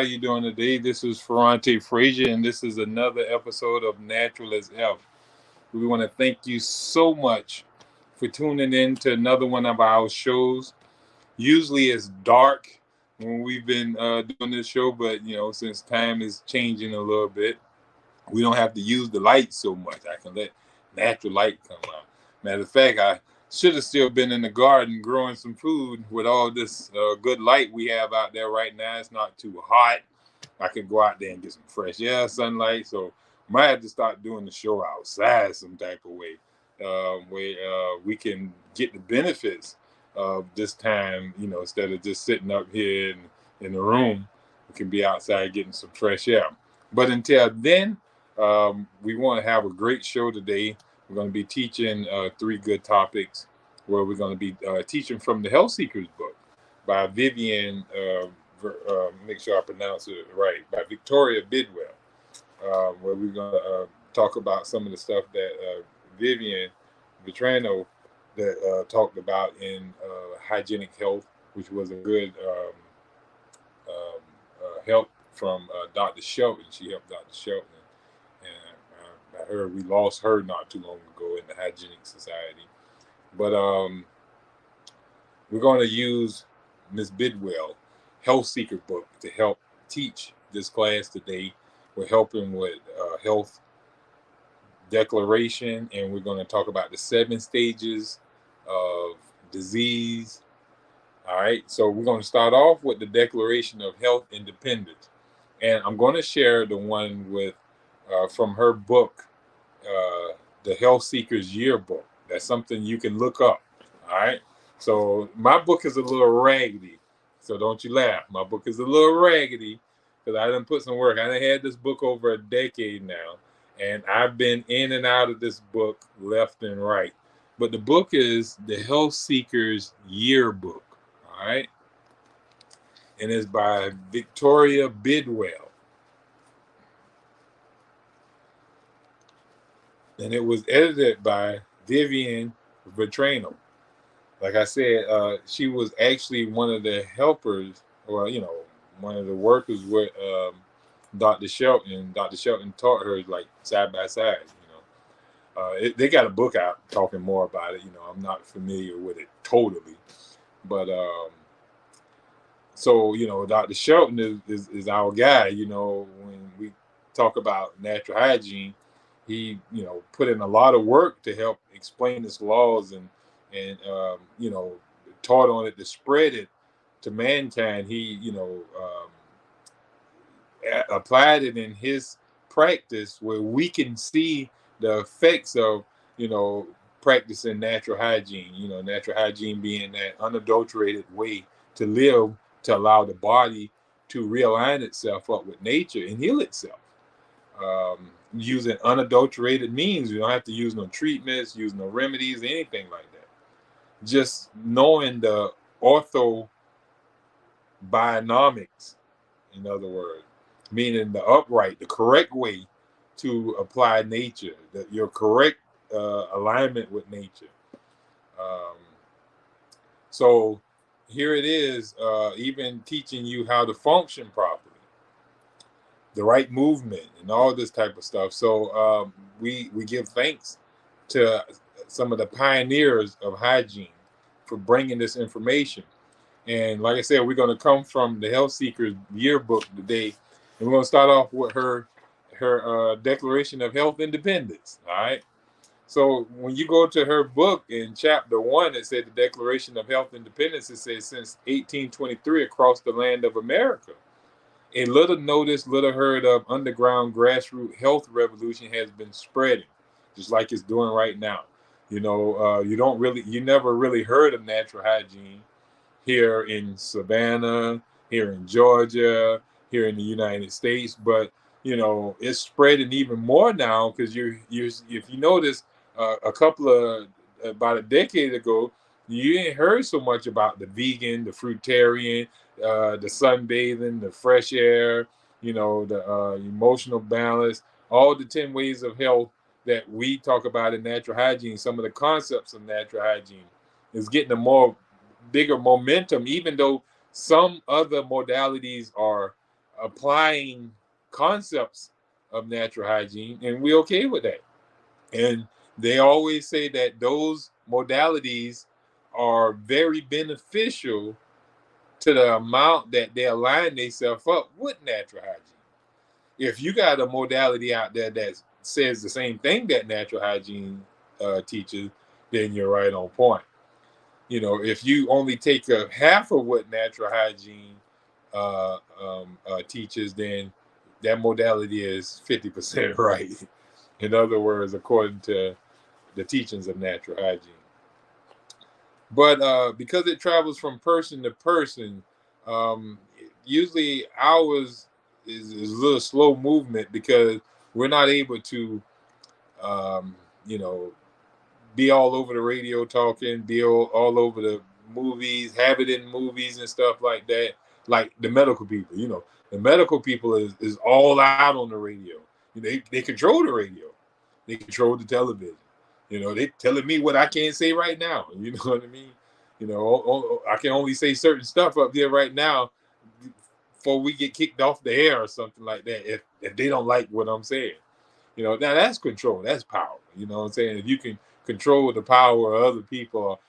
you doing today? This is Ferrante Frazier, and this is another episode of Natural as F. We want to thank you so much for tuning in to another one of our shows. Usually it's dark when we've been doing this show, but since time is changing a little bit, we don't have to use the light so much. I can let natural light come out. Matter of fact, I should have still been in the garden growing some food with all this good light we have out there right now. It's not too hot. I could go out there and get some fresh air, sunlight. So might have to start doing the show outside some type of way, where we can get the benefits of this time. Instead of just sitting up here in the room, we can be outside getting some fresh air. But until then, we want to have a great show today. We're going to be teaching three good topics where we're going to be teaching from the Health Seekers book by Vivian, make sure I pronounce it right, by Victoria Bidwell, where we're going to talk about some of the stuff that Vivian Vitrano that talked about in hygienic health, which was a good help from Dr. Shelton. She helped Dr. Shelton. And I heard we lost her not too long ago in the Hygienic Society. But we're going to use Ms. Bidwell Health Seeker book to help teach this class today. We're helping with health declaration, and we're going to talk about the 7 stages of disease. All right, so we're going to start off with the Declaration of Health Independence. And I'm going to share the one with from her book, the Health Seekers Yearbook. That's something you can look up. All right. So my book is a little raggedy. So don't you laugh. My book is a little raggedy because I done put some work. I done had this book over a decade now, and I've been in and out of this book left and right. But the book is the Health Seekers Yearbook. All right. And it's by Victoria Bidwell. And it was edited by Vivian Vitrano. Like I said, she was actually one of the helpers, or one of the workers with Dr. Shelton. Dr. Shelton taught her like side by side. They got a book out talking more about it. I'm not familiar with it totally, but so Dr. Shelton is our guy. When we talk about natural hygiene, he put in a lot of work to help explain his laws and taught on it to spread it to mankind. He applied it in his practice where we can see the effects of practicing natural hygiene. Natural hygiene being that unadulterated way to live to allow the body to realign itself up with nature and heal itself. Using unadulterated means. You don't have to use no treatments, use no remedies, anything like that. Just knowing the orthobionomics, in other words, meaning the correct way to apply nature, your correct alignment with nature. So here it is, even teaching you how to function properly, the right movement, and all this type of stuff. So we give thanks to some of the pioneers of hygiene for bringing this information. And like I said, we're going to come from the Health Seekers Yearbook today, and we're going to start off with her Declaration of Health Independence. All right. So when you go to her book in chapter 1, it said the Declaration of Health Independence. It says since 1823 across the land of America, a little noticed, little heard of underground grassroots health revolution has been spreading, just like it's doing right now. You never really heard of natural hygiene here in Savannah, here in Georgia, here in the United States, but it's spreading even more now because if you notice, about a decade ago, you ain't heard so much about the vegan, the fruitarian, the sunbathing, the fresh air, the emotional balance, all the 10 ways of health that we talk about in natural hygiene. Some of the concepts of natural hygiene is getting a more bigger momentum, even though some other modalities are applying concepts of natural hygiene, and we're okay with that. And they always say that those modalities are very beneficial to the amount that they align themselves up with natural hygiene. If you got a modality out there that says the same thing that natural hygiene teaches, then you're right on point. If you only take a half of what natural hygiene teaches, then that modality is 50% right. In other words, according to the teachings of natural hygiene. But because it travels from person to person, um, usually ours is a little slow movement because we're not able to, um, you know, be all over the radio talking, be all over the movies, have it in movies and stuff like that. Like the medical people, the medical people is all out on the radio. They control the radio, they control the television. They telling me what I can't say right now. You know what I mean? I can only say certain stuff up there right now before we get kicked off the air or something like that. If they don't like what I'm saying. Now that's control. That's power. You know what I'm saying? If you can control the power of other people,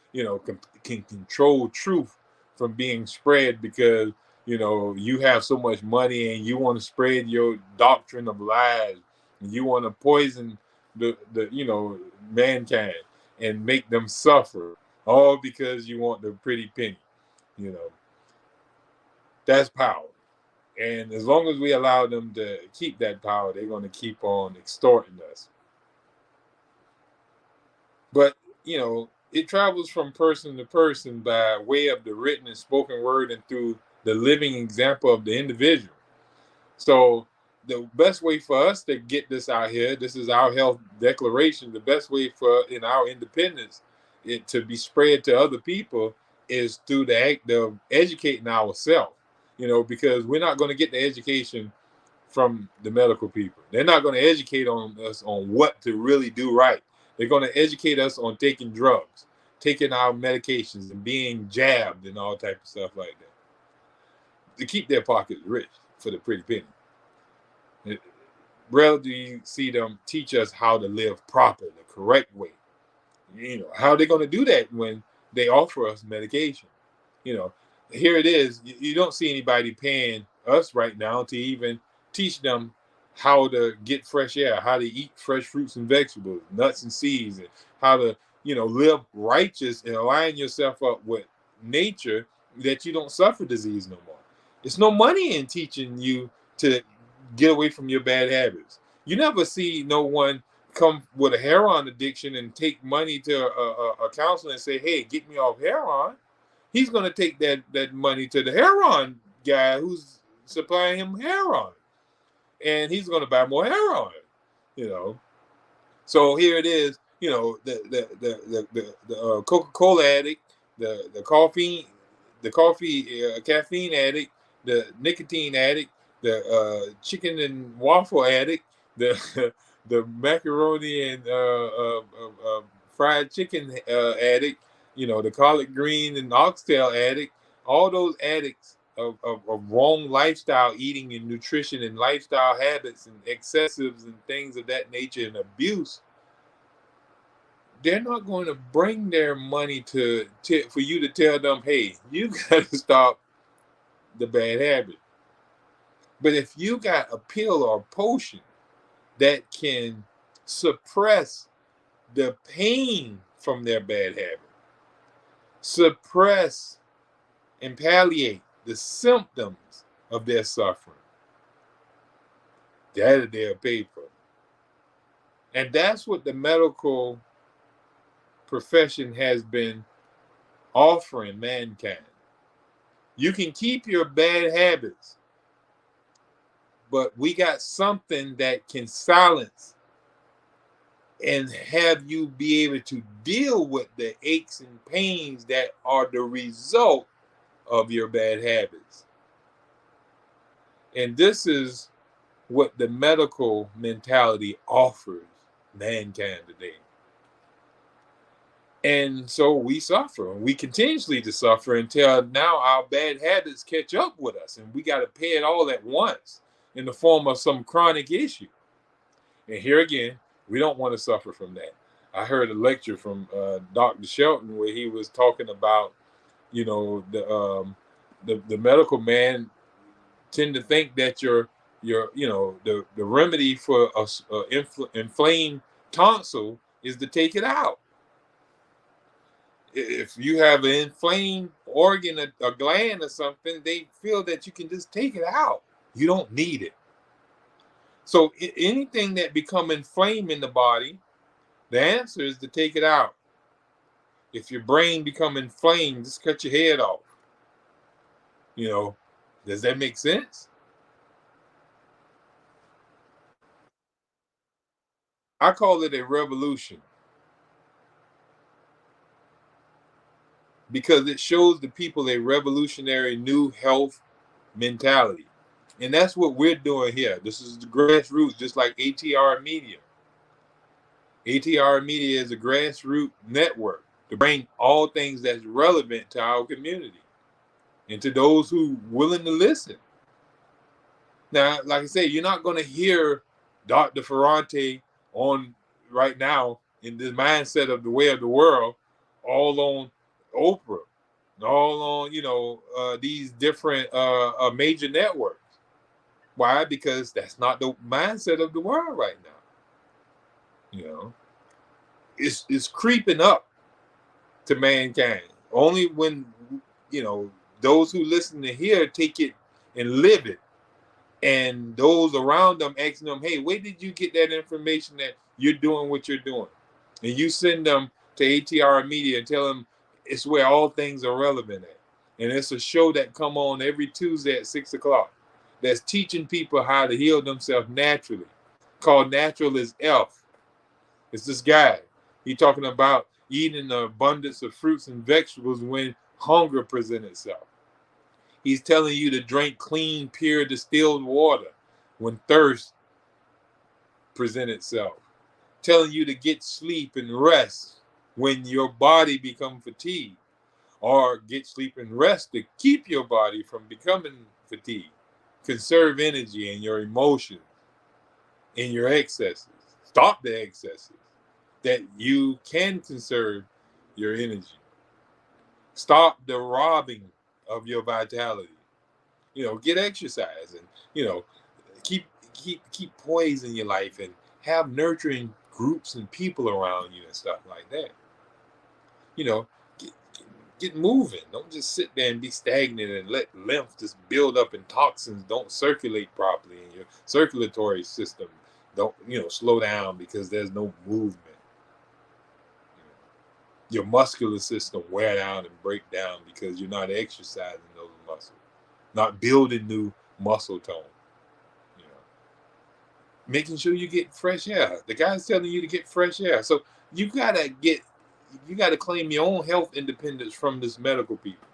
can control truth from being spread because, you have so much money and you want to spread your doctrine of lies. And you want to poison the mankind and make them suffer all because you want the pretty penny. You know, that's power. And as long as we allow them to keep that power, they're going to keep on extorting us. But, it travels from person to person by way of the written and spoken word and through the living example of the individual. So the best way for us to get this out here, this is our health declaration, the best way for in our independence it to be spread to other people is through the act of educating ourselves, because we're not going to get the education from the medical people. They're not going to educate us on what to really do right. They're going to educate us on taking drugs, taking our medications, and being jabbed and all type of stuff like that to keep their pockets rich for the pretty penny. Rarely do you see them teach us how to live proper, the correct way. How are they going to do that when they offer us medication? Here it is. You don't see anybody paying us right now to even teach them how to get fresh air, how to eat fresh fruits and vegetables, nuts and seeds, and how to, live righteous and align yourself up with nature that you don't suffer disease no more. There's no money in teaching you to get away from your bad habits. You never see no one come with a heroin addiction and take money to a counselor and say, hey, get me off heroin. He's going to take that money to the heroin guy who's supplying him heroin, and he's going to buy more heroin. So here it is. The Coca-Cola addict, the caffeine addict, the nicotine addict, the chicken and waffle addict, the the macaroni and fried chicken addict, the collard green and oxtail addict, all those addicts of wrong lifestyle eating and nutrition and lifestyle habits and excessives and things of that nature and abuse, they're not going to bring their money for you to tell them, hey, you got to stop the bad habit. But if you got a pill or a potion that can suppress the pain from their bad habit, suppress and palliate the symptoms of their suffering, that they'll pay for. And that's what the medical profession has been offering mankind. You can keep your bad habits, but we got something that can silence and have you be able to deal with the aches and pains that are the result of your bad habits. And this is what the medical mentality offers mankind today. And so we suffer. We continuously to suffer until now our bad habits catch up with us, and we got to pay it all at once in the form of some chronic issue. And here again, we don't want to suffer from that. I heard a lecture from Dr. Shelton where he was talking about, you know, the medical man tend to think that your you know the remedy for a inflamed tonsil is to take it out. If you have an inflamed organ, a gland or something, they feel that you can just take it out. You don't need it. So anything that become inflamed in the body, the answer is to take it out. If your brain become inflamed, just cut your head off. You know, does that make sense? I call it a revolution because it shows the people a revolutionary new health mentality. And that's what we're doing here. This is the grassroots, just like ATR Media. ATR Media is a grassroots network to bring all things that's relevant to our community and to those who willing to listen. Now, like I say, you're not going to hear Dr. Ferrante on right now in the mindset of the way of the world, all on Oprah, all on these different major networks. Why? Because that's not the mindset of the world right now. You know, it's creeping up to mankind. Only when those who listen to hear take it and live it, and those around them asking them, "Hey, where did you get that information that you're doing what you're doing?" And you send them to ATR Media and tell them it's where all things are relevant at. And it's a show that come on every Tuesday at 6 o'clock that's teaching people how to heal themselves naturally, called Natural as Elf. It's this guy. He talking about eating the abundance of fruits and vegetables when hunger presents itself. He's telling you to drink clean, pure, distilled water when thirst presents itself. Telling you to get sleep and rest when your body becomes fatigued, or get sleep and rest to keep your body from becoming fatigued. Conserve energy in your emotions, in your excesses. Stop the excesses that you can conserve your energy. Stop the robbing of your vitality. Get exercise and keep keep poise in your life and have nurturing groups and people around you and stuff like that. You know, get, get moving. Don't just sit there and be stagnant and let lymph just build up and toxins don't circulate properly in your circulatory system. Don't slow down because there's no movement. Your muscular system wear down and break down because you're not exercising those muscles, not building new muscle tone. You know, making sure you get fresh air. The guy's telling you to get fresh air, so you gotta claim your own health independence from this medical people.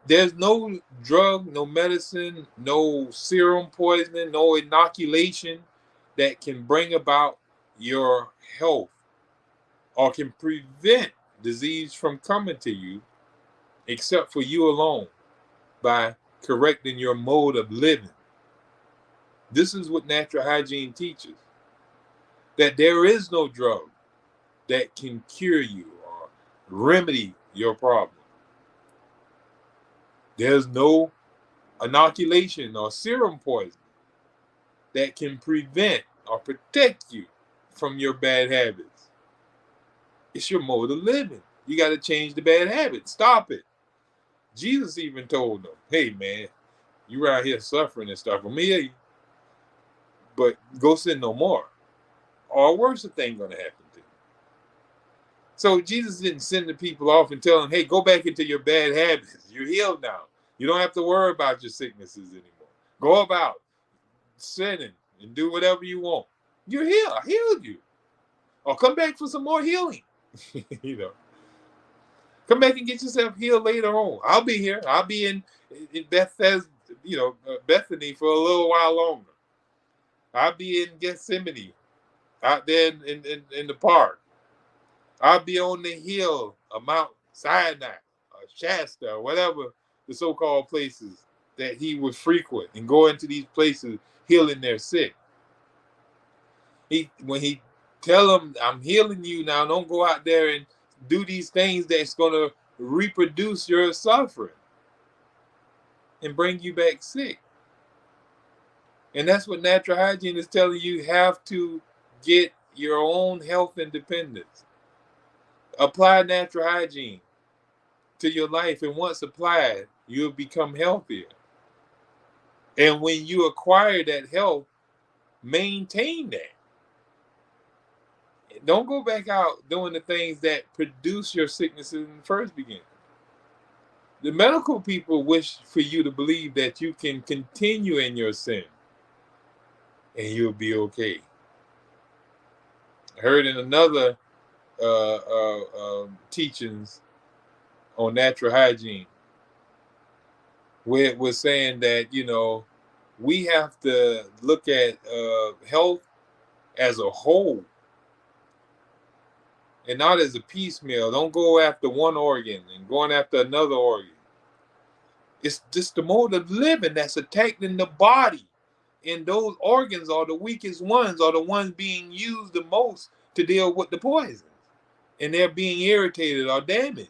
There's no drug, no medicine, no serum poisoning, no inoculation that can bring about your health or can prevent disease from coming to you except for you alone by correcting your mode of living. This is what natural hygiene teaches, that there is no drug that can cure you or remedy your problem. There's no inoculation or serum poison that can prevent or protect you from your bad habits. It's your mode of living. You got to change the bad habits. Stop it. Jesus even told them, "Hey, man, you out here suffering and stuff. I'm here, but go sin no more, or a worse thing going to happen to you." So Jesus didn't send the people off and tell them, "Hey, go back into your bad habits. You're healed now. You don't have to worry about your sicknesses anymore. Go about sinning and do whatever you want. You're healed. I healed you. Or come back for some more healing." you know, come back and get yourself healed later on. I'll be here. I'll be in Bethesda, Bethany for a little while longer. I'll be in Gethsemane, out there in the park. I'll be on the hill of Mount Sinai or Shasta or whatever the so-called places that he would frequent and go into these places healing their sick. When he tell them, I'm healing you now, don't go out there and do these things that's going to reproduce your suffering and bring you back sick. And that's what natural hygiene is telling you. You have to get your own health independence. Apply natural hygiene to your life, and once applied, you'll become healthier. And when you acquire that health, maintain that. Don't go back out doing the things that produce your sicknesses in the first beginning. The medical people wish for you to believe that you can continue in your sin and you'll be okay. I heard in another teachings on natural hygiene where it was saying that, we have to look at health as a whole and not as a piecemeal. Don't go after one organ and going after another organ. It's just the mode of living that's attacked in the body. And those organs are the weakest ones, are the ones being used the most to deal with the poisons. And they're being irritated or damaged.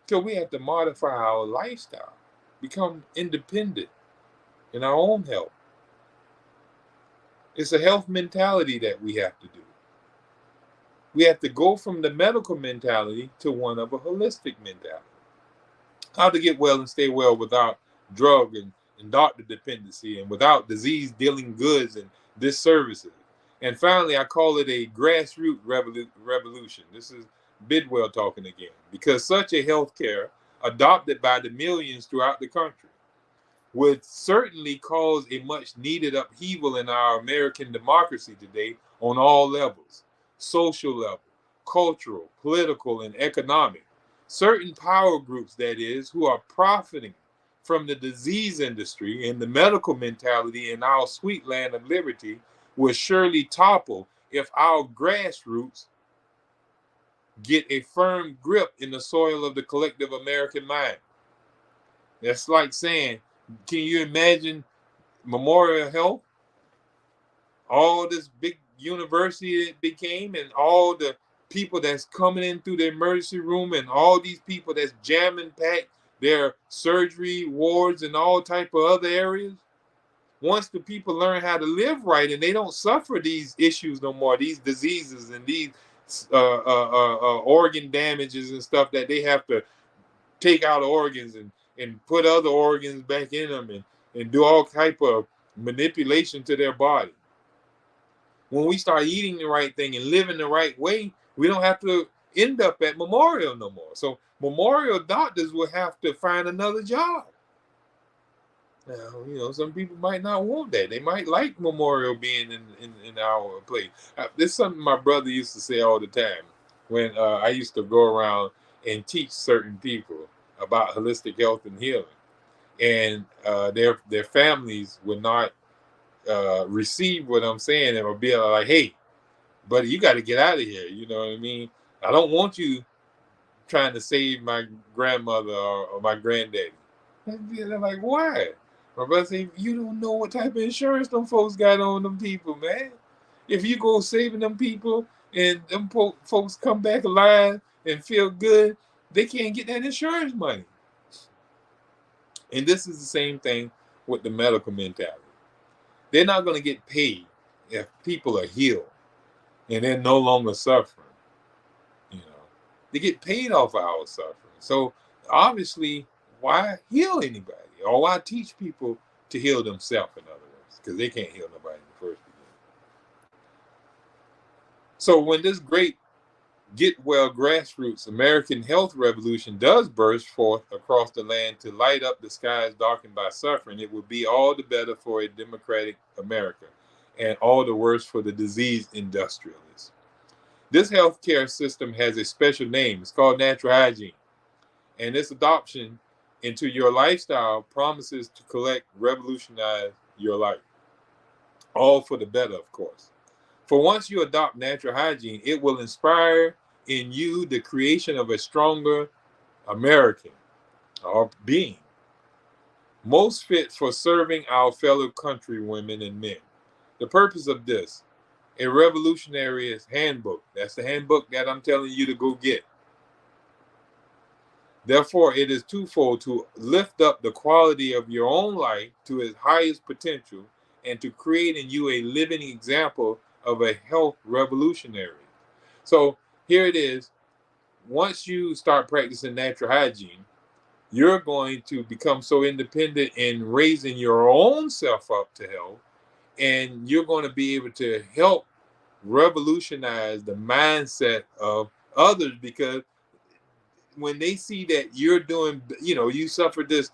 So we have to modify our lifestyle, become independent in our own health. It's a health mentality that we have to do. We have to go from the medical mentality to one of a holistic mentality. How to get well and stay well without drug and doctor dependency and without disease dealing goods and disservices. And finally, I call it a grassroots revolution. This is Bidwell talking again, because such a healthcare adopted by the millions throughout the country would certainly cause a much needed upheaval in our American democracy today on all levels: social level, cultural, political, and economic. Certain power groups, that is, who are profiting from the disease industry and the medical mentality in our sweet land of liberty will surely topple if our grassroots get a firm grip in the soil of the collective American mind. That's like saying, can you imagine Memorial Health? All this big university it became, and all the people that's coming in through the emergency room, and all these people that's jamming packed their surgery wards and all type of other areas. Once the people learn how to live right and they don't suffer these issues no more, these diseases and these organ damages and stuff that they have to take out organs and put other organs back in them and do all type of manipulation to their body. When we start eating the right thing and living the right way, we don't have to end up at Memorial no more. So Memorial doctors will have to find another job. Now, some people might not want that. They might like Memorial being in our place. This is something my brother used to say all the time when I used to go around and teach certain people about holistic health and healing. And their families would not receive what I'm saying and would be like, hey, buddy, you got to get out of here. You know what I mean? I don't want you trying to save my grandmother or my granddaddy. And they're like, why? My brother said, you don't know what type of insurance them folks got on them people, man. If you go saving them people and them folks come back alive and feel good, they can't get that insurance money. And this is the same thing with the medical mentality. They're not going to get paid if people are healed and they're no longer suffering. They get paid off of our suffering. So obviously, why heal anybody? Or why teach people to heal themselves, in other words? Because they can't heal nobody in the first beginning. So when this great get well grassroots American health revolution does burst forth across the land to light up the skies darkened by suffering, it will be all the better for a democratic America and all the worse for the disease industrialists. This healthcare system has a special name. It's called natural hygiene. And its adoption into your lifestyle promises to revolutionize your life. All for the better, of course. For once you adopt natural hygiene, it will inspire in you the creation of a stronger American or being, most fit for serving our fellow countrywomen and men. The purpose of this, a revolutionary handbook. That's the handbook that I'm telling you to go get. Therefore, it is twofold: to lift up the quality of your own life to its highest potential and to create in you a living example of a health revolutionary. So here it is. Once you start practicing natural hygiene, you're going to become so independent in raising your own self up to health, and you're going to be able to help revolutionize the mindset of others, because when they see that you're doing, you suffered this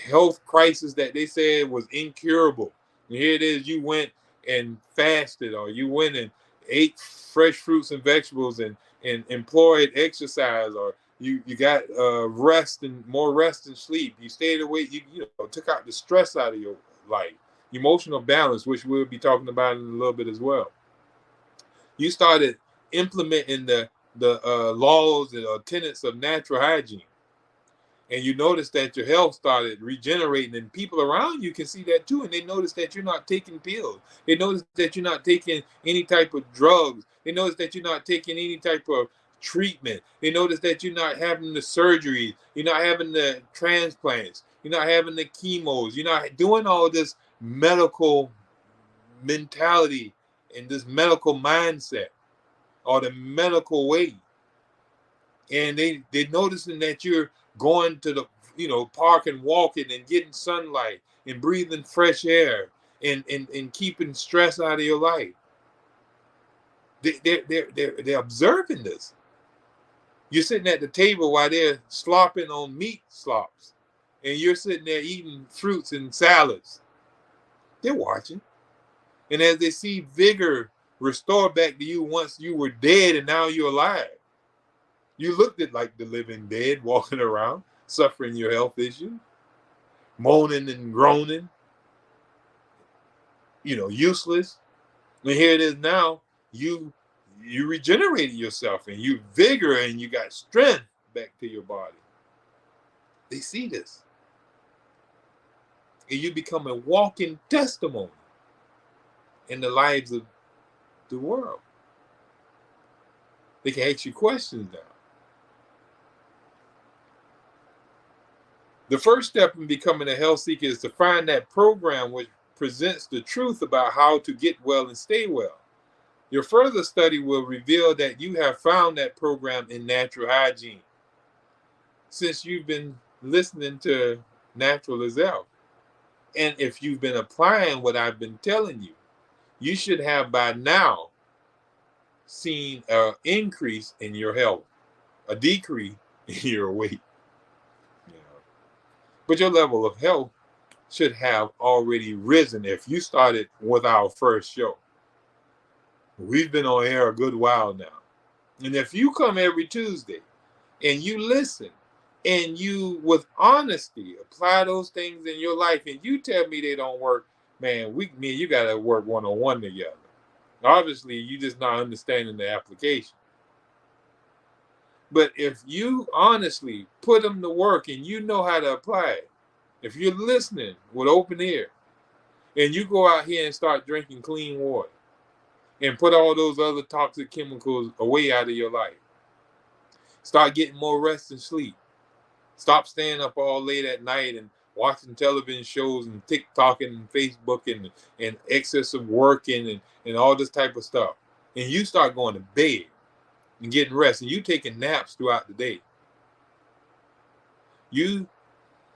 health crisis that they said was incurable. And here it is, you went and fasted, or you went and ate fresh fruits and vegetables and employed exercise, or you got rest and more rest and sleep. You stayed away, took out the stress out of your life, emotional balance, which we'll be talking about in a little bit as well. You started implementing the laws and tenets of natural hygiene, and you notice that your health started regenerating, and people around you can see that too, and they notice that you're not taking pills. They notice that you're not taking any type of drugs. They notice that you're not taking any type of treatment. They notice that you're not having the surgery, you're not having the transplants, you're not having the chemos, you're not doing all this medical mentality and this medical mindset or the medical way. And they're noticing that you're going to the park and walking and getting sunlight and breathing fresh air and keeping stress out of your life. They're observing this. You're sitting at the table while they're slopping on meat slops, and you're sitting there eating fruits and salads. They're watching. And as they see vigor restored back to you once you were dead and now you're alive, you looked at like the living dead walking around, suffering your health issues, moaning and groaning, useless. And here it is now, you regenerated yourself and you vigor and you got strength back to your body. They see this. And you become a walking testimony in the lives of the world. They can ask you questions now. The first step in becoming a health seeker is to find that program which presents the truth about how to get well and stay well. Your further study will reveal that you have found that program in natural hygiene. Since you've been listening to Natural as Health, and if you've been applying what I've been telling you, you should have by now seen an increase in your health, a decrease in your weight. But your level of health should have already risen if you started with our first show. We've been on air a good while now. And if you come every Tuesday and you listen and you, with honesty, apply those things in your life, and you tell me they don't work, man, me and you got to work one-on-one together. Obviously, you just not understanding the application. But if you honestly put them to work and you know how to apply it, if you're listening with open ear and you go out here and start drinking clean water and put all those other toxic chemicals away out of your life, start getting more rest and sleep, stop staying up all late at night and watching television shows and TikToking and Facebooking and excessive working and all this type of stuff, and you start going to bed and getting rest, and you taking naps throughout the day. You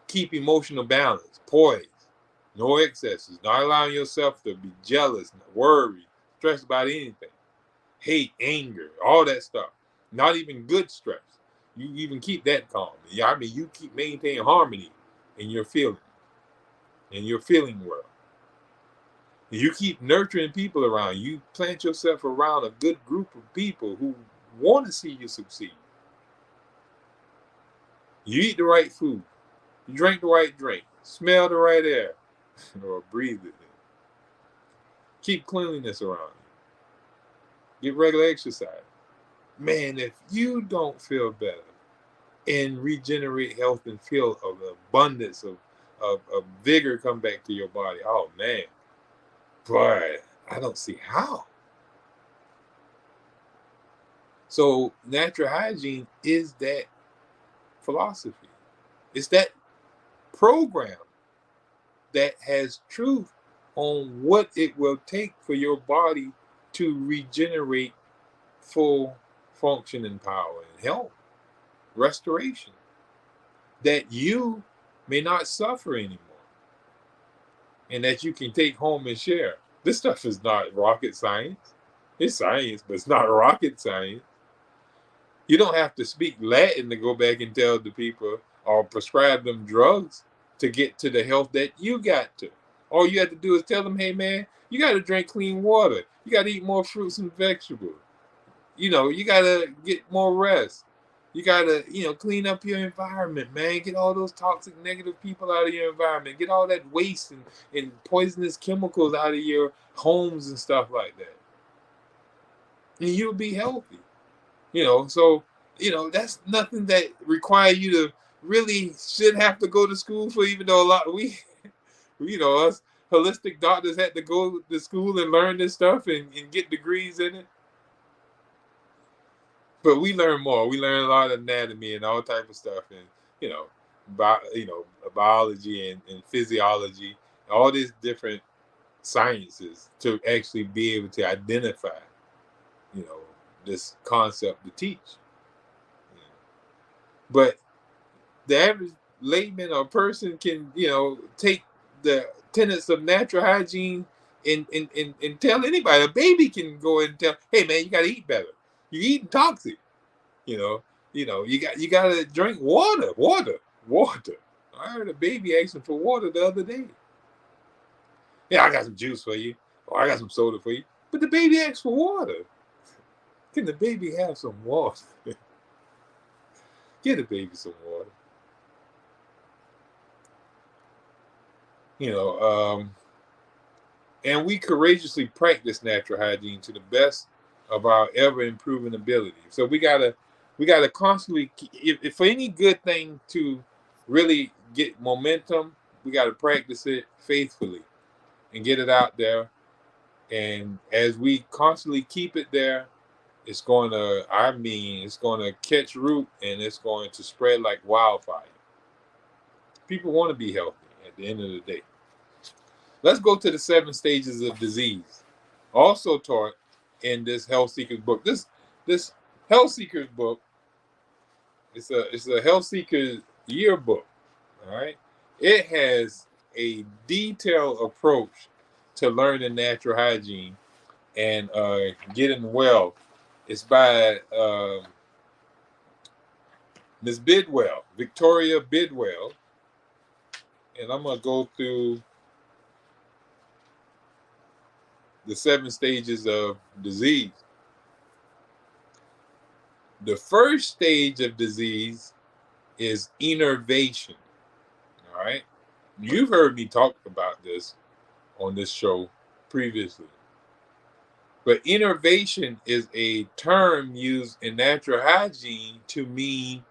keep emotional balance, poise, no excesses, not allowing yourself to be jealous, worried, stressed about anything, hate, anger, all that stuff. Not even good stress. You even keep that calm. I mean, you keep maintaining harmony in your feeling, in your feeling world. You keep nurturing people around you. You plant yourself around a good group of people who want to see you succeed. You eat the right food. You drink the right drink. Smell the right air. Or breathe it. Keep cleanliness around you. Get regular exercise. Man, if you don't feel better and regenerate health and feel of abundance of vigor come back to your body, oh man, boy, I don't see how. So natural hygiene is that philosophy. It's that program that has truth on what it will take for your body to regenerate full function and power and health, restoration, that you may not suffer anymore and that you can take home and share. This stuff is not rocket science. It's science, but it's not rocket science. You don't have to speak Latin to go back and tell the people or prescribe them drugs to get to the health that you got to. All you have to do is tell them, hey man, you got to drink clean water. You got to eat more fruits and vegetables. You got to get more rest. You got to, clean up your environment, man. Get all those toxic, negative people out of your environment. Get all that waste and poisonous chemicals out of your homes and stuff like that. And you'll be healthy. So that's nothing that require you to really should have to go to school for, even though a lot us holistic doctors had to go to school and learn this stuff and get degrees in it. But we learn more. We learn a lot of anatomy and all type of stuff, and biology and physiology, all these different sciences to actually be able to identify, this concept to teach. But the average layman or person can, take the tenets of natural hygiene and tell anybody. A baby can go and tell, hey man, you gotta eat better. You're eating toxic. You gotta drink water. I heard a baby asking for water the other day. Yeah, I got some juice for you. Or I got some soda for you. But the baby asked for water. Can the baby have some water? Get the baby some water. And we courageously practice natural hygiene to the best of our ever improving ability. So we gotta constantly, if for any good thing to really get momentum, we gotta practice it faithfully and get it out there. And as we constantly keep it there, it's going to catch root and it's going to spread like wildfire. People want to be healthy at the end of the day. Let's go to the 7 stages of disease, also taught in this Health Seekers book. This Health Seekers book, it's a Health Seekers yearbook. All right, it has a detailed approach to learning natural hygiene and getting well. It's by Ms. Bidwell, Victoria Bidwell, and I'm gonna go through the 7 stages of disease. The first stage of disease is enervation. All right. You've heard me talk about this on this show previously. But enervation is a term used in natural hygiene to mean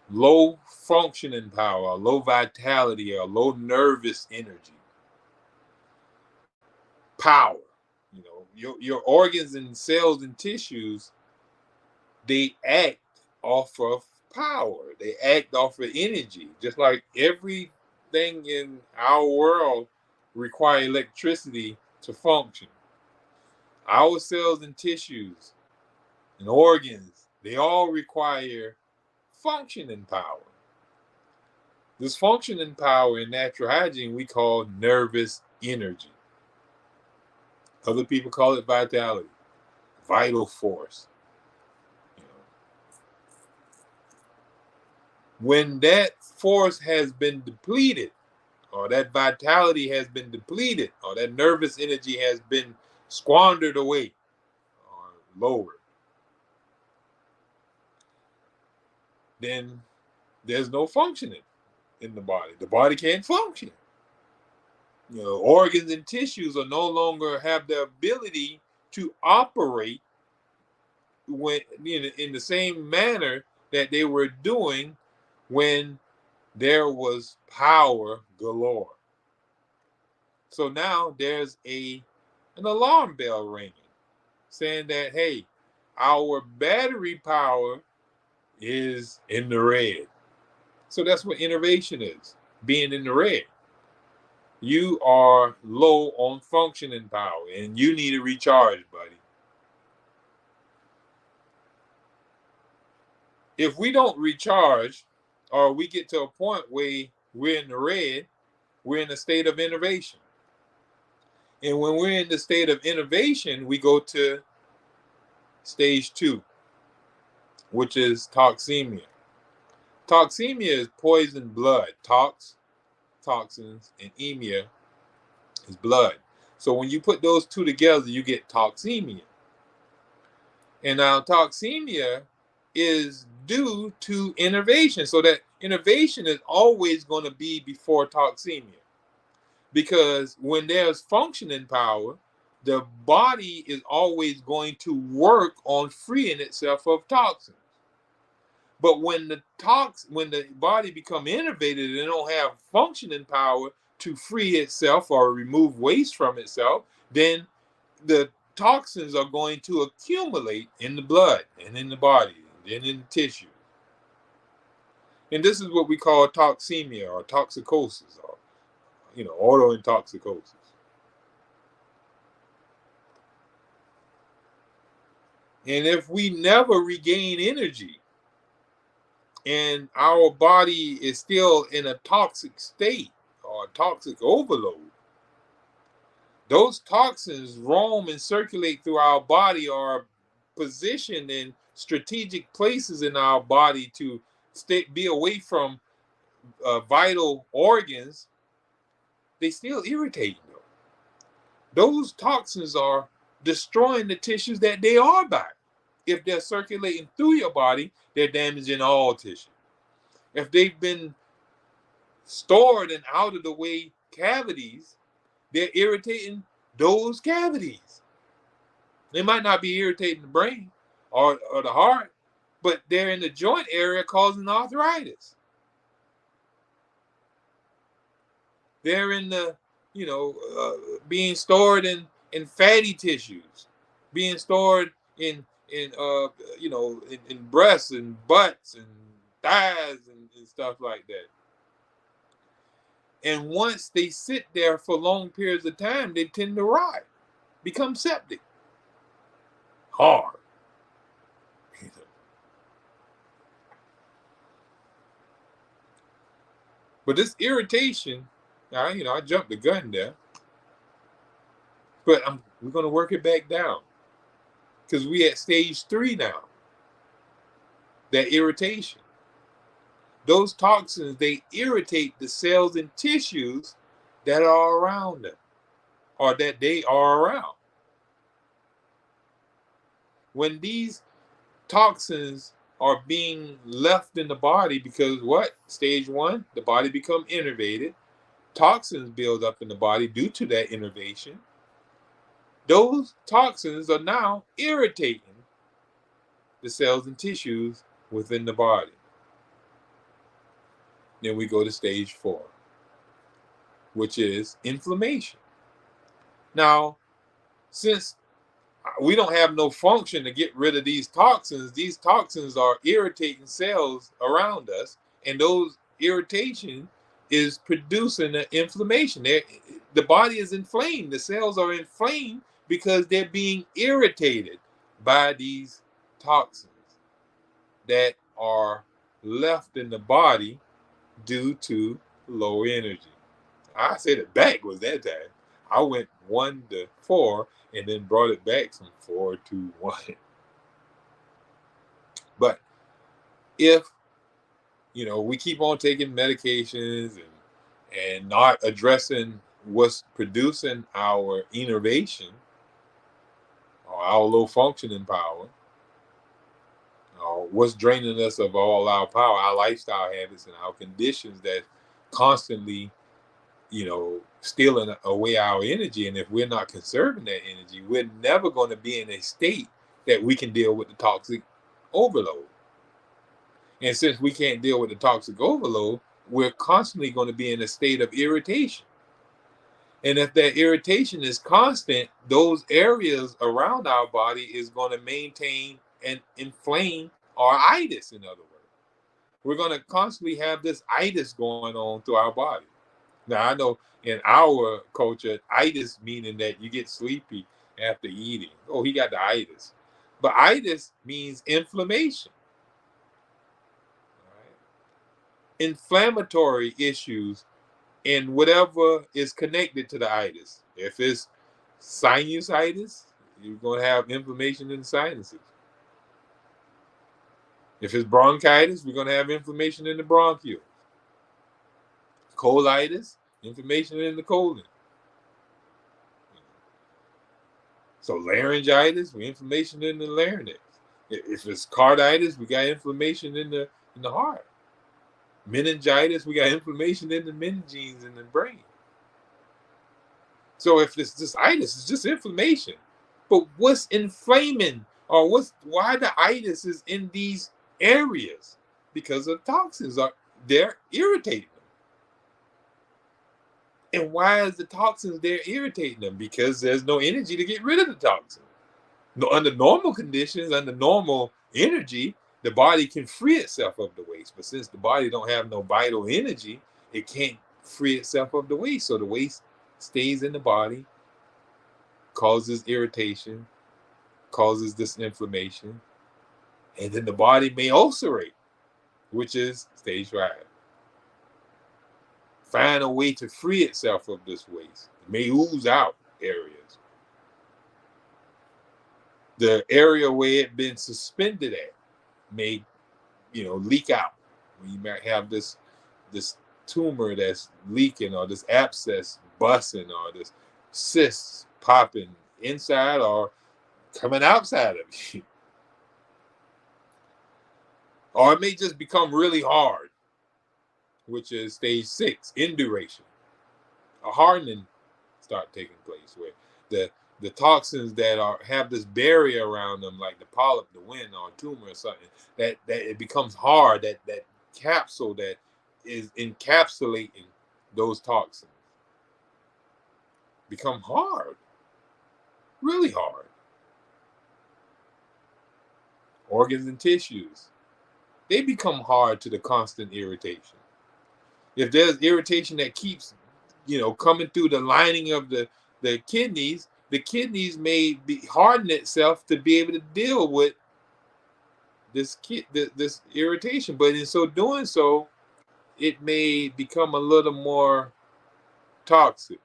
low functioning power, low vitality, or low nervous energy. Power. Your organs and cells and tissues, they act off of power. They act off of energy. Just like everything in our world require electricity to function. Our cells and tissues and organs, they all require functioning power. This functioning power in natural hygiene we call nervous energy. Other people call it vitality, vital force. When that force has been depleted, or that vitality has been depleted, or that nervous energy has been squandered away or lowered, then there's no functioning in the body. The body can't function. Organs and tissues are no longer have the ability to operate when in the same manner that they were doing when there was power galore. So now there's an alarm bell ringing saying that, hey, our battery power is in the red. So that's what innervation is, being in the red. You are low on functioning power and you need to recharge, buddy. If we don't recharge, or we get to a point where we're in the red, we're in a state of innervation. And when we're in the state of innervation, we go to stage 2, which is toxemia. Toxemia is poisoned blood. Toxins, and emia is blood. So when you put those two together, you get toxemia. And now toxemia is due to innervation. So that innervation is always going to be before toxemia. Because when there's functioning power, the body is always going to work on freeing itself of toxins. But when the body become innervated and it don't have functioning power to free itself or remove waste from itself, then the toxins are going to accumulate in the blood and in the body and in the tissue. And this is what we call toxemia or toxicosis, or autointoxicosis. And if we never regain energy and our body is still in a toxic state or toxic overload, those toxins roam and circulate through our body, or are positioned in strategic places in our body to be away from vital organs. They still irritate them. Those toxins are destroying the tissues that they are by. If they're circulating through your body, they're damaging all tissue. If they've been stored in out of the way cavities, they're irritating those cavities. They might not be irritating the brain or the heart, but they're in the joint area causing arthritis. They're in the, being stored in fatty tissues, being stored in breasts and butts and thighs and stuff like that. And once they sit there for long periods of time, they tend to rot, become septic. Hard. But this irritation, I jumped the gun there, but we're going to work it back down, because we at stage 3 now. That irritation. Those toxins, they irritate the cells and tissues that are around them, or that they are around. When these toxins are being left in the body, because what? Stage 1, the body become innervated. Toxins build up in the body due to that innervation. Those toxins are now irritating the cells and tissues within the body. Then we go to stage 4, which is inflammation. Now, since we don't have no function to get rid of these toxins are irritating cells around us, and those irritation is producing an inflammation. The body is inflamed. The cells are inflamed because they're being irritated by these toxins that are left in the body due to low energy. I said it backwards that time. I went 1 to 4 and then brought it back from 4 to 1. But if we keep on taking medications and not addressing what's producing our innervation or our low functioning power, or what's draining us of all our power, our lifestyle habits and our conditions that constantly stealing away our energy. And if we're not conserving that energy, we're never going to be in a state that we can deal with the toxic overload. And since we can't deal with the toxic overload, we're constantly going to be in a state of irritation. And if that irritation is constant, those areas around our body is going to maintain and inflame our itis, in other words. We're going to constantly have this itis going on through our body. Now, I know in our culture, itis meaning that you get sleepy after eating. Oh, he got the itis. But itis means inflammation. Right? Inflammatory issues in whatever is connected to the itis. If it's sinusitis, you're going to have inflammation in the sinuses. If it's bronchitis, we're going to have inflammation in the bronchioles. Colitis, inflammation in the colon. So laryngitis, we inflammation in the larynx. If it's carditis, we got inflammation in the heart. Meningitis, we got inflammation in the meninges in the brain. So if it's just itis, it's just inflammation. But what's inflaming, or why the itis is in these areas? Because the toxins they're irritating them. And why is the toxins there irritating them? Because there's no energy to get rid of the toxin. No, under normal conditions, under normal energy, the body can free itself of the waste. But since the body don't have no vital energy, it can't free itself of the waste. So the waste stays in the body, causes irritation, causes this inflammation, and then the body may ulcerate, which is stage 5. Find a way to free itself of this waste. It may ooze out areas. The area where it been suspended at may, leak out. You might have this tumor that's leaking, or this abscess busting, or this cyst popping inside or coming outside of you. Or it may just become really hard, which is stage 6, induration. A hardening start taking place where the toxins that have this barrier around them, like the polyp, the wind, or tumor or something, that it becomes hard, that capsule that is encapsulating those toxins become hard, really hard. Organs and tissues, they become hard to the constant irritation. If there's irritation that keeps, coming through the lining of the kidneys may be harden itself to be able to deal with this irritation. But in so doing so, it may become a little more toxic.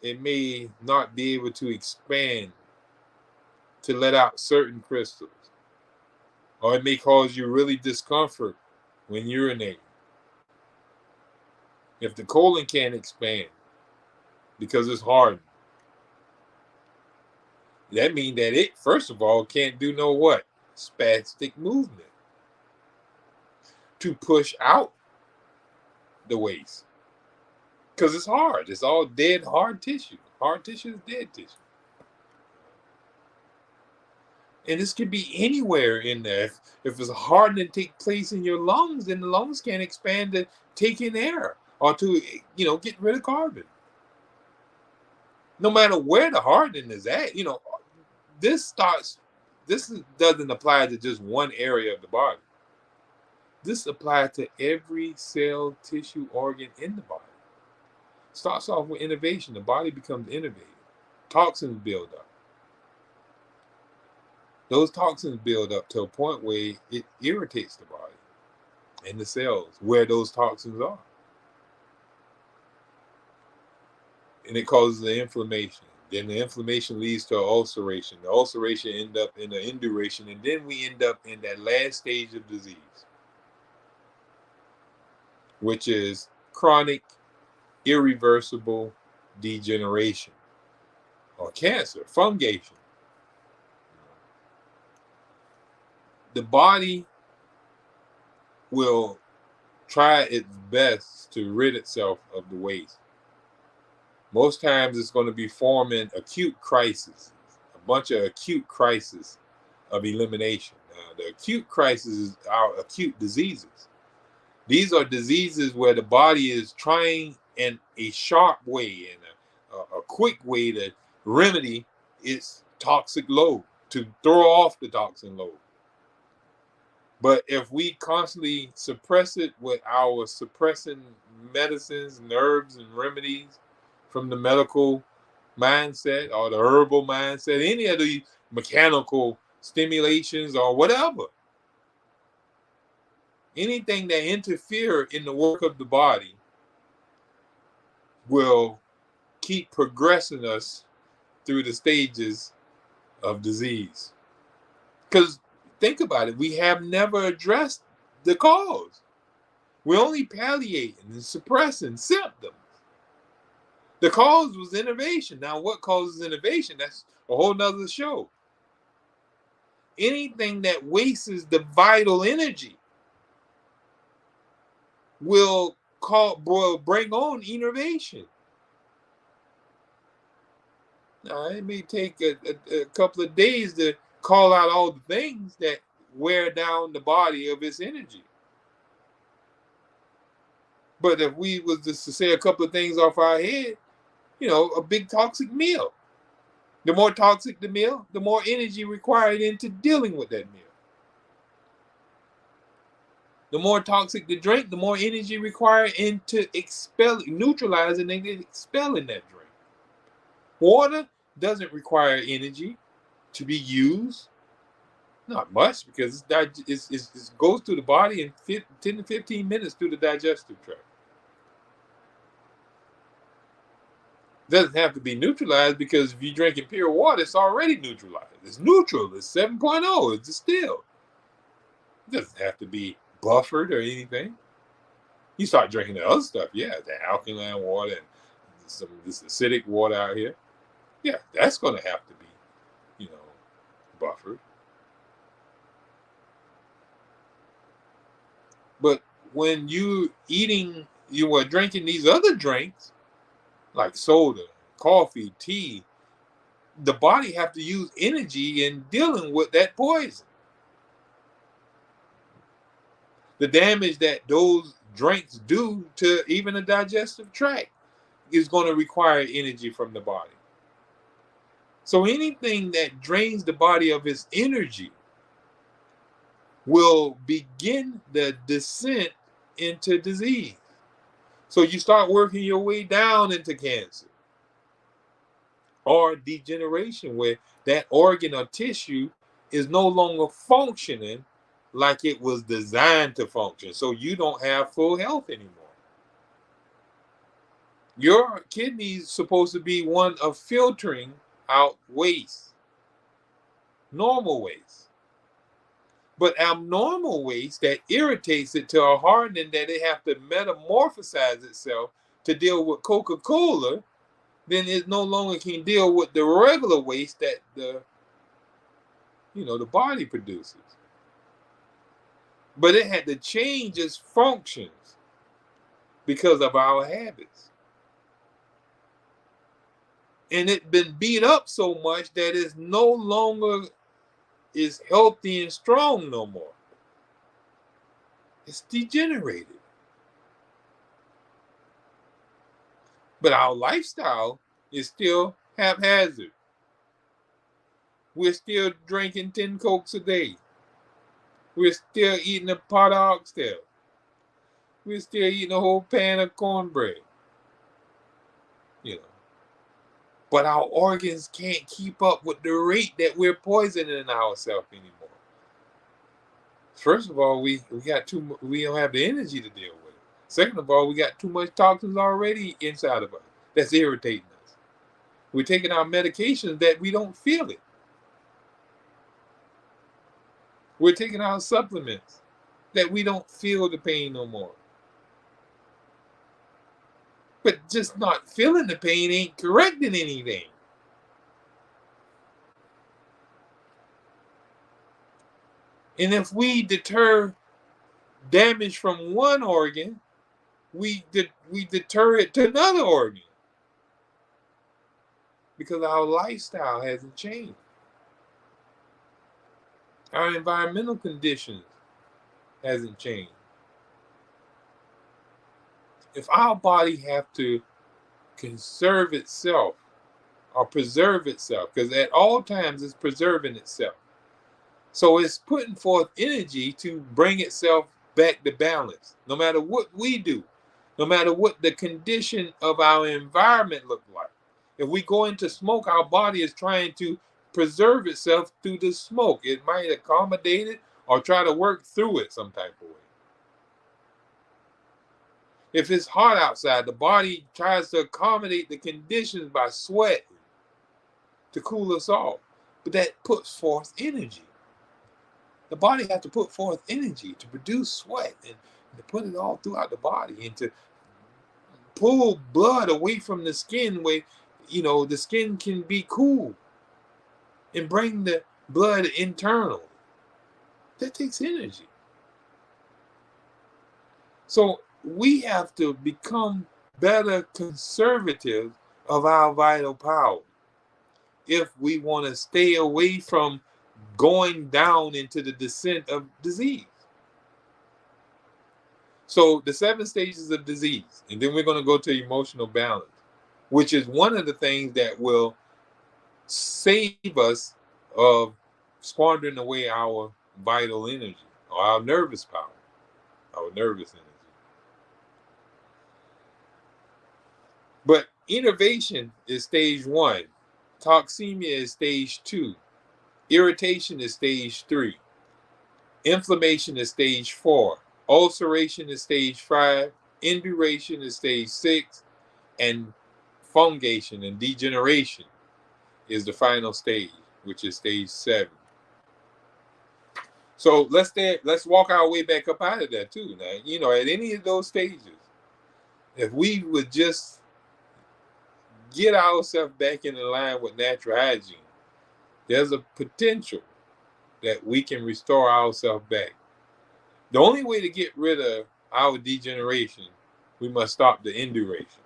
It may not be able to expand to let out certain crystals. Or it may cause you really discomfort when urinating. If the colon can't expand because it's hard, that means that it, first of all, can't do no what? Spastic movement to push out the waste. Because it's hard. It's all dead, hard tissue. Hard tissue is dead tissue. And this could be anywhere in there. If it's hardening take place in your lungs, then the lungs can't expand to take in air or to, get rid of carbon. No matter where the hardening is at, this doesn't apply to just one area of the body. This applies to every cell, tissue, organ in the body. Starts off with innovation. The body becomes innovative. Toxins build up. Those toxins build up to a point where it irritates the body and the cells where those toxins are. And it causes the inflammation. Then the inflammation leads to ulceration. The ulceration ends up in an induration, and then we end up in that last stage of disease, which is chronic, irreversible degeneration, or cancer, fungation. The body will try its best to rid itself of the waste. most times it's going to be forming acute crises, a bunch of acute crises of elimination. The acute crises are acute diseases. These are diseases where the body is trying in a sharp way and a quick way to remedy its toxic load, to throw off the toxin load. But if we constantly suppress it with our suppressing medicines and herbs and remedies from the medical mindset or the herbal mindset, any of the mechanical stimulations or whatever, anything that interfere in the work of the body will keep progressing us through the stages of disease. Because think about it, we have never addressed the cause. We're only palliating and suppressing symptoms. The cause was innovation. Now, what causes innovation? That's a whole nother show. Anything that wastes the vital energy will bring on innovation. Now, it may take a couple of days to call out all the things that wear down the body of its energy. But if we was just to say a couple of things off our head, a big toxic meal. The more toxic the meal, the more energy required into dealing with that meal. The more toxic the drink, the more energy required into neutralizing and expelling that drink. Water doesn't require energy to be used. Not much, because it goes through the body in 10 to 15 minutes through the digestive tract. Doesn't have to be neutralized, because if you're drinking pure water, it's already neutralized. It's neutral. It's 7.0. It's distilled. It doesn't have to be buffered or anything. You start drinking the other stuff, the alkaline water and some of this acidic water out here. Yeah, that's going to have to be, buffered. But when you are drinking these other drinks, like soda, coffee, tea, the body have to use energy in dealing with that poison. The damage that those drinks do to even the digestive tract is going to require energy from the body. So anything that drains the body of its energy will begin the descent into disease. So you start working your way down into cancer or degeneration, where that organ or tissue is no longer functioning like it was designed to function. So you don't have full health anymore. Your kidney's supposed to be one of filtering out waste, normal waste. But abnormal waste that irritates it to a hardening that it have to metamorphosize itself to deal with Coca-Cola, then it no longer can deal with the regular waste that the body produces. But it had to change its functions because of our habits. And it's been beat up so much that it's no longer is healthy and strong no more. It's degenerated. But our lifestyle is still haphazard. We're still drinking 10 Cokes a day. We're still eating a pot of oxtail. We're still eating a whole pan of cornbread. But our organs can't keep up with the rate that we're poisoning ourselves anymore. First of all, we don't have the energy to deal with it. Second of all, we got too much toxins already inside of us that's irritating us. We're taking our medications that we don't feel it. We're taking our supplements that we don't feel the pain no more. But just not feeling the pain ain't correcting anything. And if we deter damage from one organ, we deter it to another organ. Because our lifestyle hasn't changed. Our environmental conditions hasn't changed. If our body have to conserve itself or preserve itself, because at all times it's preserving itself. So it's putting forth energy to bring itself back to balance, no matter what we do, no matter what the condition of our environment look like. If we go into smoke, our body is trying to preserve itself through the smoke. It might accommodate it or try to work through it some type of way. If it's hot outside, the body tries to accommodate the conditions by sweat to cool us off. But that puts forth energy. The body has to put forth energy to produce sweat and to put it all throughout the body and to pull blood away from the skin where, the skin can be cool and bring the blood internal. That takes energy. So we have to become better conservative of our vital power if we want to stay away from going down into the descent of disease. So the 7 stages of disease, and then we're going to go to emotional balance, which is one of the things that will save us of squandering away our vital energy or our nervous power, our nervous energy. But innervation is stage 1. Toxemia is stage 2. Irritation is stage 3. Inflammation is stage 4. Ulceration is stage 5. Induration is stage 6. And fungation and degeneration is the final stage, which is stage 7. So let's walk our way back up out of that too. Now, at any of those stages, if we would just get ourselves back in line with natural hygiene, there's a potential that we can restore ourselves back. The only way to get rid of our degeneration, we must stop the induration.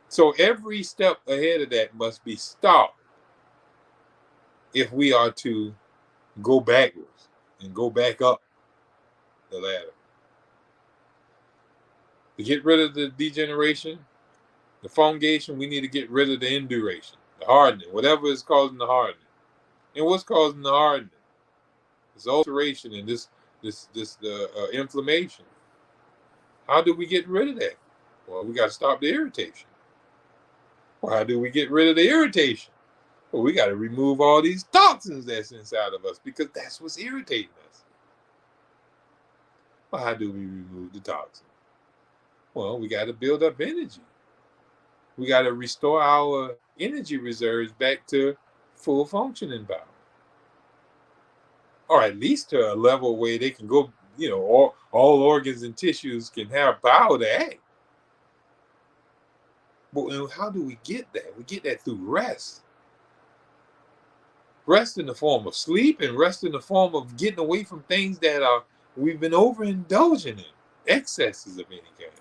So every step ahead of that must be stopped if we are to go backwards and go back up the ladder. To get rid of the degeneration, the fungation, we need to get rid of the induration, the hardening, whatever is causing the hardening. And what's causing the hardening? This ulceration and this inflammation. How do we get rid of that? Well, we got to stop the irritation. Well, how do we get rid of the irritation? Well, we got to remove all these toxins that's inside of us because that's what's irritating us. Well, how do we remove the toxins? Well, we got to build up energy. We got to restore our energy reserves back to full functioning power. Or at least to a level where they can go, all organs and tissues can have power to act. But how do we get that? We get that through rest. Rest in the form of sleep and rest in the form of getting away from things that we've been overindulging in, excesses of any kind.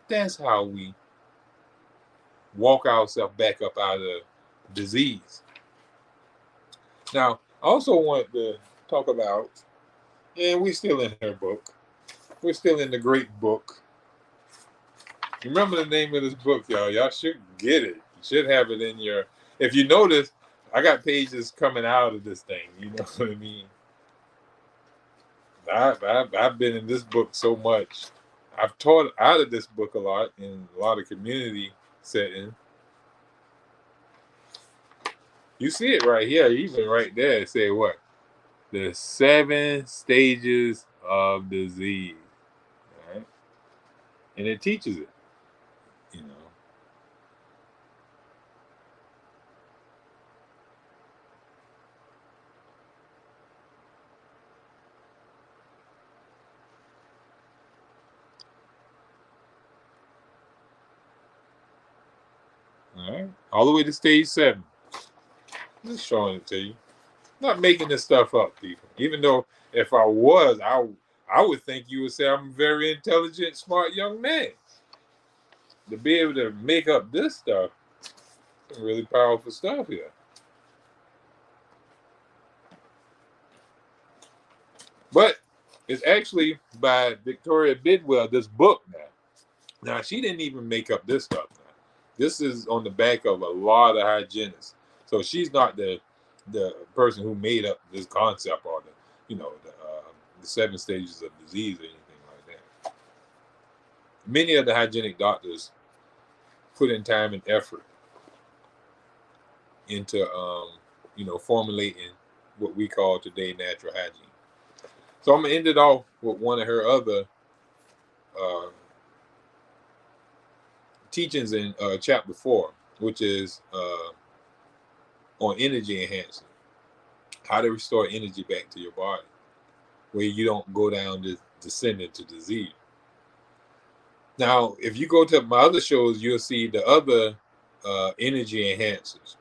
That's how we walk ourselves back up out of disease. Now, I also want to talk about, and we're still in her book. We're still in the great book. Remember the name of this book, y'all. Y'all should get it. You should have it in your... If you notice, I got pages coming out of this thing. You know what I mean? I've been in this book so much. I've taught out of this book a lot in a lot of community settings. You see it right here, even right there. It say what? The 7 stages of disease. All right? And it teaches it. All right, all the way to stage 7. Just showing it to you. Not making this stuff up, people. Even though if I was, I would think you would say I'm a very intelligent, smart young man. To be able to make up this stuff, Some really powerful stuff here. But it's actually by Victoria Bidwell, this book now. Now, she didn't even make up this stuff now. This is on the back of a lot of hygienists. So she's not the person who made up this concept or the 7 stages of disease or anything like that. Many of the hygienic doctors put in time and effort into formulating what we call today natural hygiene. So I'm gonna end it off with one of her other uh, teachings in chapter 4, which is on energy enhancement, how to restore energy back to your body, where you don't go down this descend into disease. Now, if you go to my other shows, you'll see the other energy enhancers.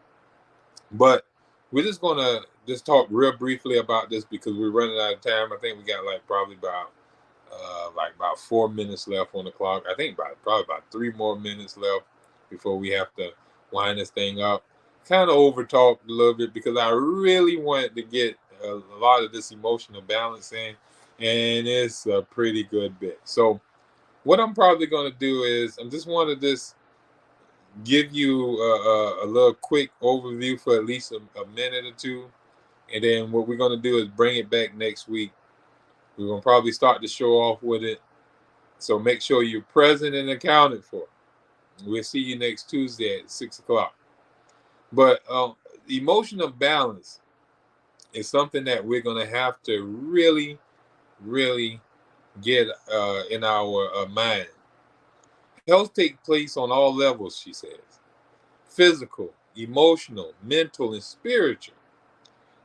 But we're just gonna just talk real briefly about this because we're running out of time. I think we got probably about 4 minutes left on the clock. I think probably about 3 more minutes left before we have to wind this thing up. Kind of over talked a little bit because I really wanted to get a lot of this emotional balance in, and it's a pretty good bit. So what I'm probably going to do is I'm just want to just give you a little quick overview for at least a minute or two, and then what we're going to do is bring it back next week. We're going to probably start the show off with it. So make sure you're present and accounted for. We'll see you next Tuesday at 6 o'clock. But emotional balance is something that we're going to have to really, really get in our mind. Health takes place on all levels, she says: physical, emotional, mental, and spiritual.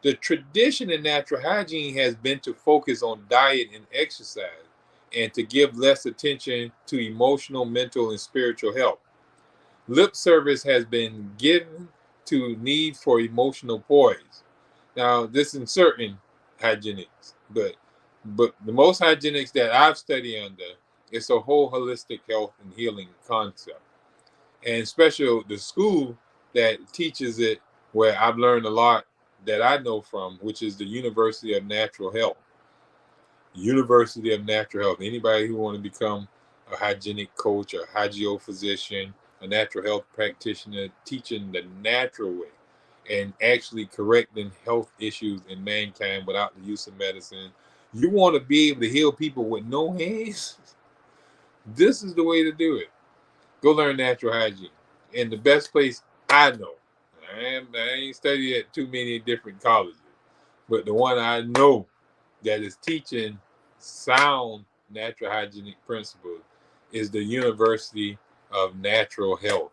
The tradition in natural hygiene has been to focus on diet and exercise and to give less attention to emotional, mental, and spiritual health. Lip service has been given to need for emotional poise. Now, this in certain hygienics, but the most hygienics that I've studied under, it's a whole holistic health and healing concept. And especially the school that teaches it, where I've learned a lot that I know from, which is the University of Natural Health. University of Natural Health. Anybody who want to become a hygienic coach, a hygio-physician, a natural health practitioner, teaching the natural way and actually correcting health issues in mankind without the use of medicine. You want to be able to heal people with no hands? This is the way to do it. Go learn natural hygiene. And the best place I know, I ain't studied at too many different colleges, but the one I know that is teaching sound natural hygienic principles is the University of Natural Health.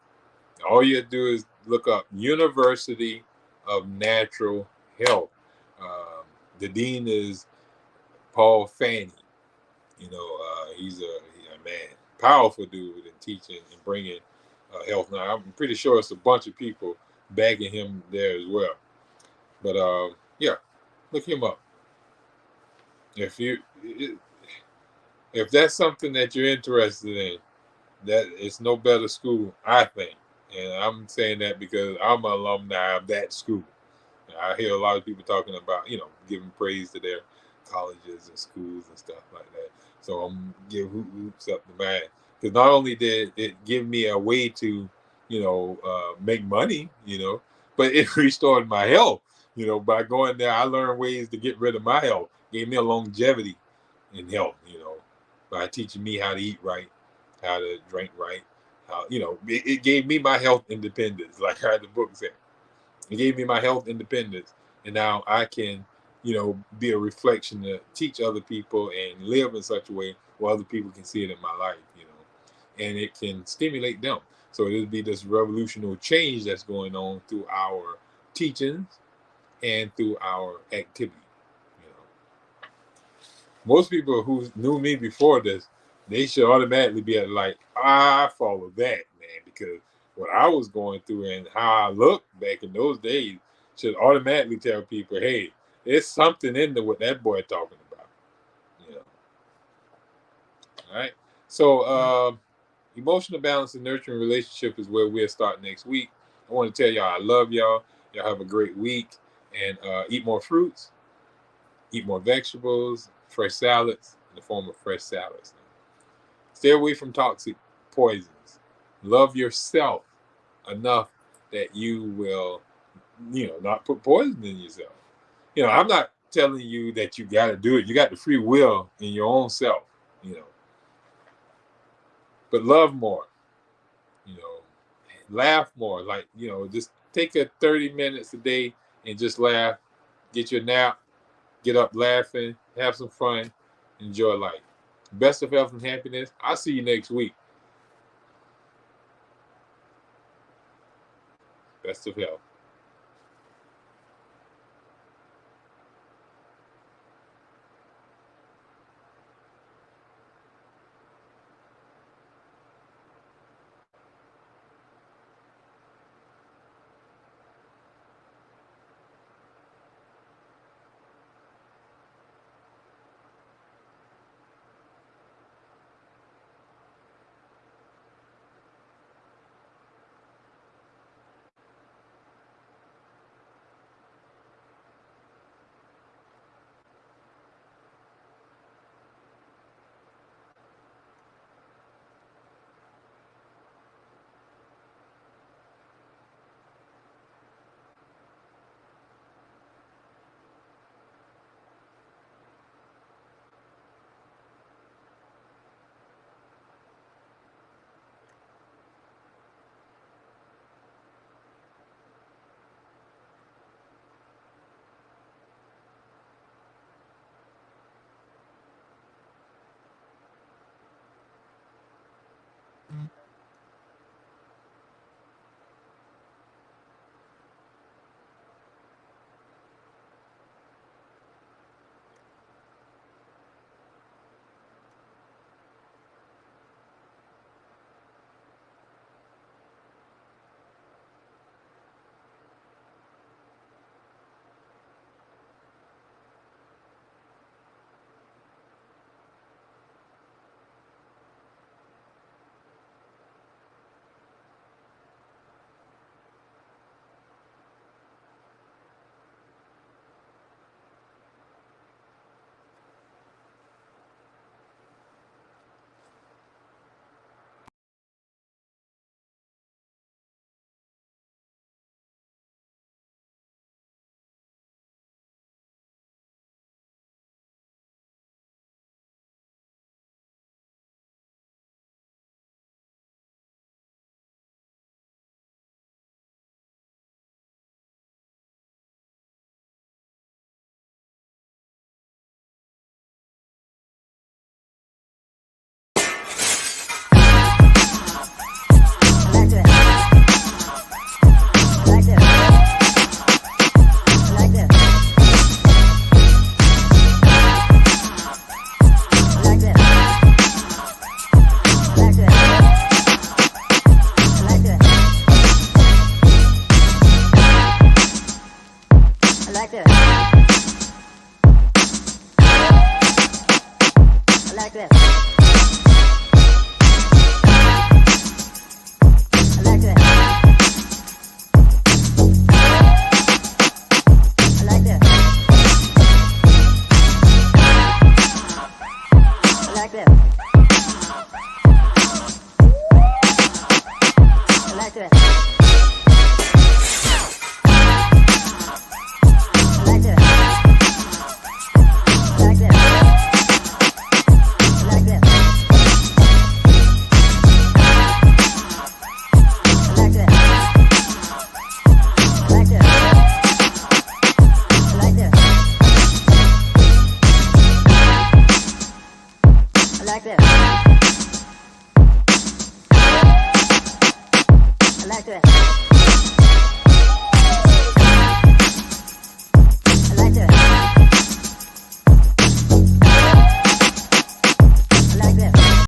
All you do is look up University of Natural Health. The dean is Paul Fanny. He's a man, powerful dude in teaching and bringing health. Now, I'm pretty sure it's a bunch of people bagging him there as well. But yeah, look him up. If that's something that you're interested in, that it's no better school, I think. And I'm saying that because I'm an alumni of that school. I hear a lot of people talking about, giving praise to their colleges and schools and stuff like that. So I'm giving hoops up the man. Because not only did it give me a way to, make money, but it restored my health. By going there, I learned ways to get rid of my health. Gave me a longevity in health, by teaching me how to eat right, how to drink right, how, it gave me my health independence, like how the book said. It gave me my health independence, and now I can, be a reflection to teach other people and live in such a way where other people can see it in my life, and it can stimulate them. So it'll be this revolutionary change that's going on through our teachings and through our activity. Most people who knew me before this, they should automatically be like, I follow that, man, because what I was going through and how I looked back in those days should automatically tell people, hey, there's something in there what that boy talking about. All right. So emotional balance and nurturing relationship is where we'll start next week. I want to tell y'all I love y'all. Y'all have a great week, and eat more fruits, eat more vegetables, fresh salads in the form of fresh salads. Stay away from toxic poisons. Love yourself enough that you will, not put poison in yourself. I'm not telling you that you got to do it. You got the free will in your own self, but love more, laugh more. Like, just take 30 minutes a day and just laugh, get your nap, get up laughing, have some fun, enjoy life. Best of health and happiness. I'll see you next week. Best of health. Like this.